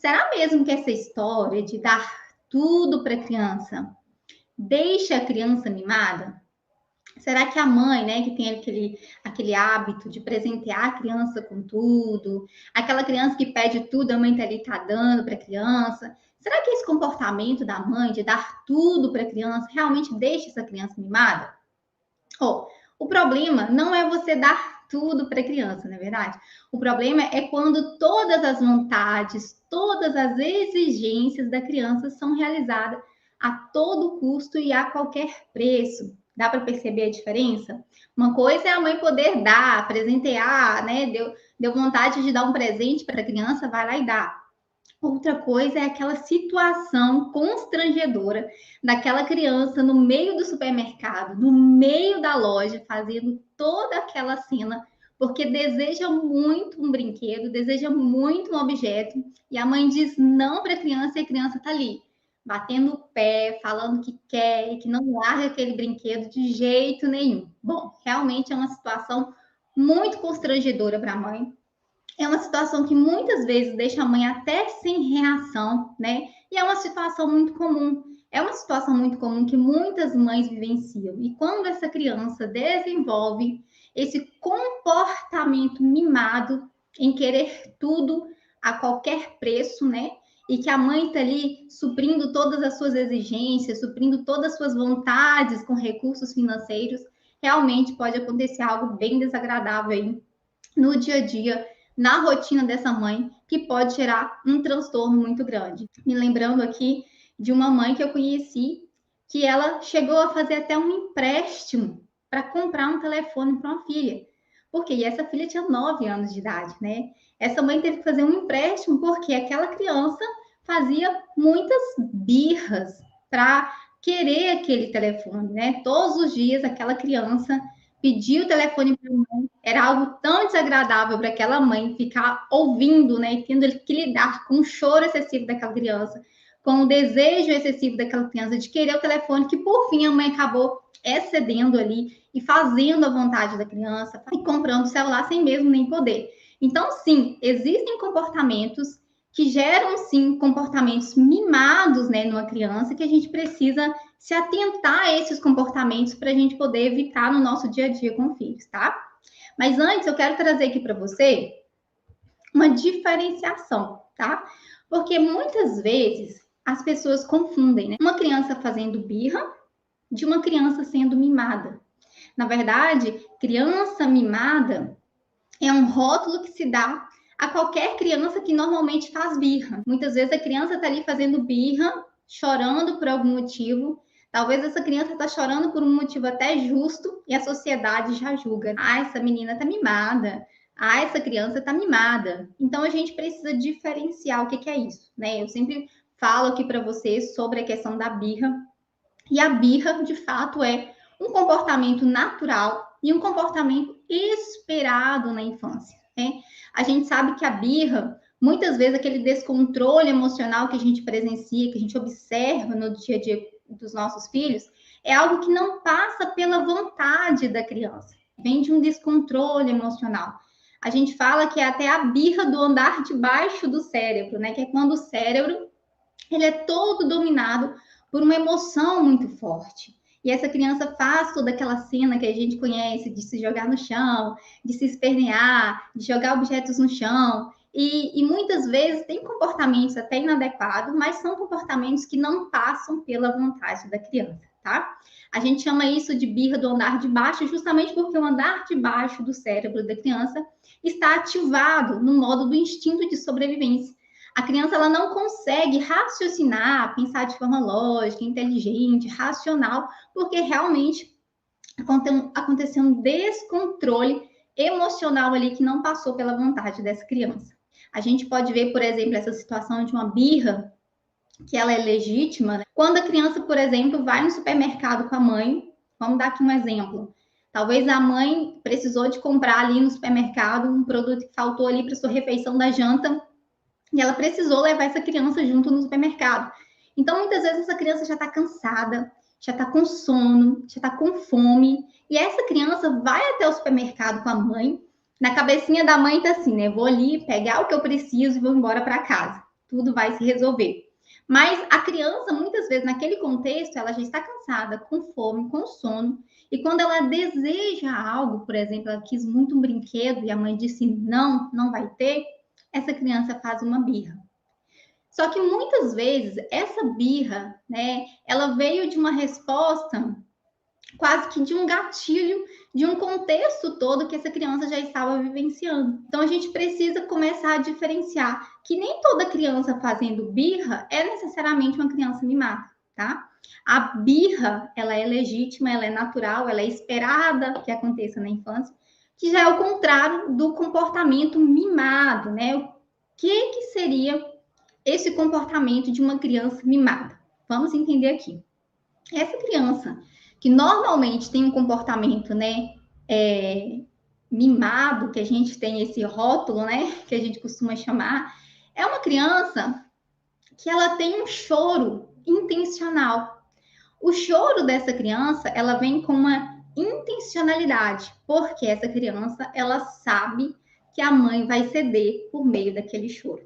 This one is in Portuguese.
Será mesmo que essa história de dar tudo para a criança deixa a criança mimada? Será que a mãe, né, que tem aquele hábito de presentear a criança com tudo, aquela criança que pede tudo, a mãe tá ali tá dando para a criança, será que esse comportamento da mãe de dar tudo para a criança realmente deixa essa criança mimada? Oh, o problema não é você dar tudo para a criança, não é verdade? O problema é quando todas as vontades, todas as exigências da criança são realizadas a todo custo e a qualquer preço. Dá para perceber a diferença? Uma coisa é a mãe poder dar, presentear, né? Deu vontade de dar um presente para a criança, vai lá e dá. Outra coisa é aquela situação constrangedora daquela criança no meio do supermercado, no meio da loja, fazendo toda aquela cena, porque deseja muito um brinquedo, deseja muito um objeto, e a mãe diz não para a criança e a criança está ali, batendo o pé, falando que quer e que não larga aquele brinquedo de jeito nenhum. Bom, realmente é uma situação muito constrangedora para a mãe. É uma situação que muitas vezes deixa a mãe até sem reação, né? E é uma situação muito comum. É uma situação muito comum que muitas mães vivenciam. E quando essa criança desenvolve esse comportamento mimado em querer tudo a qualquer preço, né? E que a mãe está ali suprindo todas as suas exigências, suprindo todas as suas vontades com recursos financeiros, realmente pode acontecer algo bem desagradável aí no dia a dia, na rotina dessa mãe, que pode gerar um transtorno muito grande. Me lembrando aqui de uma mãe que eu conheci, que ela chegou a fazer até um empréstimo para comprar um telefone para uma filha. Porque e essa filha tinha 9 anos de idade, né? Essa mãe teve que fazer um empréstimo porque aquela criança fazia muitas birras para querer aquele telefone, né? Todos os dias aquela criança pedia o telefone para a mãe, era algo tão desagradável para aquela mãe ficar ouvindo, né, e tendo que lidar com o choro excessivo daquela criança, com o desejo excessivo daquela criança de querer o telefone, que por fim a mãe acabou excedendo ali e fazendo a vontade da criança e comprando o celular sem mesmo nem poder. Então, sim, existem comportamentos que geram, sim, comportamentos mimados, né, numa criança, que a gente precisa se atentar a esses comportamentos para a gente poder evitar no nosso dia a dia com filhos, tá? Mas antes, eu quero trazer aqui para você uma diferenciação, tá? Porque muitas vezes as pessoas confundem, né? Uma criança fazendo birra de uma criança sendo mimada. Na verdade, criança mimada é um rótulo que se dá a qualquer criança que normalmente faz birra. Muitas vezes a criança está ali fazendo birra, chorando por algum motivo. Talvez essa criança está chorando por um motivo até justo e a sociedade já julga. Ah, essa menina está mimada. Ah, essa criança está mimada. Então a gente precisa diferenciar o que é isso, né? Eu sempre falo aqui para vocês sobre a questão da birra. E a birra, de fato, é um comportamento natural e um comportamento esperado na infância, né? A gente sabe que a birra, muitas vezes, aquele descontrole emocional que a gente presencia, que a gente observa no dia a dia dos nossos filhos, é algo que não passa pela vontade da criança, vem de um descontrole emocional. A gente fala que é até a birra do andar debaixo do cérebro, né? Que é quando o cérebro ele é todo dominado por uma emoção muito forte. E essa criança faz toda aquela cena que a gente conhece de se jogar no chão, de se espernear, de jogar objetos no chão. E muitas vezes tem comportamentos até inadequados, mas são comportamentos que não passam pela vontade da criança, tá? A gente chama isso de birra do andar de baixo, justamente porque o andar de baixo do cérebro da criança está ativado no modo do instinto de sobrevivência. A criança ela não consegue raciocinar, pensar de forma lógica, inteligente, racional, porque realmente aconteceu um descontrole emocional ali que não passou pela vontade dessa criança. A gente pode ver, por exemplo, essa situação de uma birra, que ela é legítima, né? Quando a criança, por exemplo, vai no supermercado com a mãe, vamos dar aqui um exemplo. Talvez a mãe precisou de comprar ali no supermercado um produto que faltou ali para sua refeição da janta, e ela precisou levar essa criança junto no supermercado. Então, muitas vezes, essa criança já está cansada, já está com sono, já está com fome. E essa criança vai até o supermercado com a mãe. Na cabecinha da mãe está assim, né? Vou ali pegar o que eu preciso e vou embora para casa. tudo vai se resolver. Mas a criança, muitas vezes, naquele contexto, ela já está cansada, com fome, com sono, e quando ela deseja algo, por exemplo, ela quis muito um brinquedo e a mãe disse não, não vai ter, essa criança faz uma birra. Só que muitas vezes essa birra, né, ela veio de uma resposta quase que de um gatilho, de um contexto todo que essa criança já estava vivenciando. Então a gente precisa começar a diferenciar que nem toda criança fazendo birra é necessariamente uma criança mimada, tá? A birra, ela é legítima, ela é natural, ela é esperada que aconteça na infância, que já é o contrário do comportamento mimado, né? O que seria esse comportamento de uma criança mimada? Vamos entender aqui. Essa criança que normalmente tem um comportamento, né, mimado, que a gente tem esse rótulo, né, que a gente costuma chamar, é uma criança que ela tem um choro intencional. O choro dessa criança, ela vem com uma intencionalidade, porque essa criança, ela sabe que a mãe vai ceder por meio daquele choro.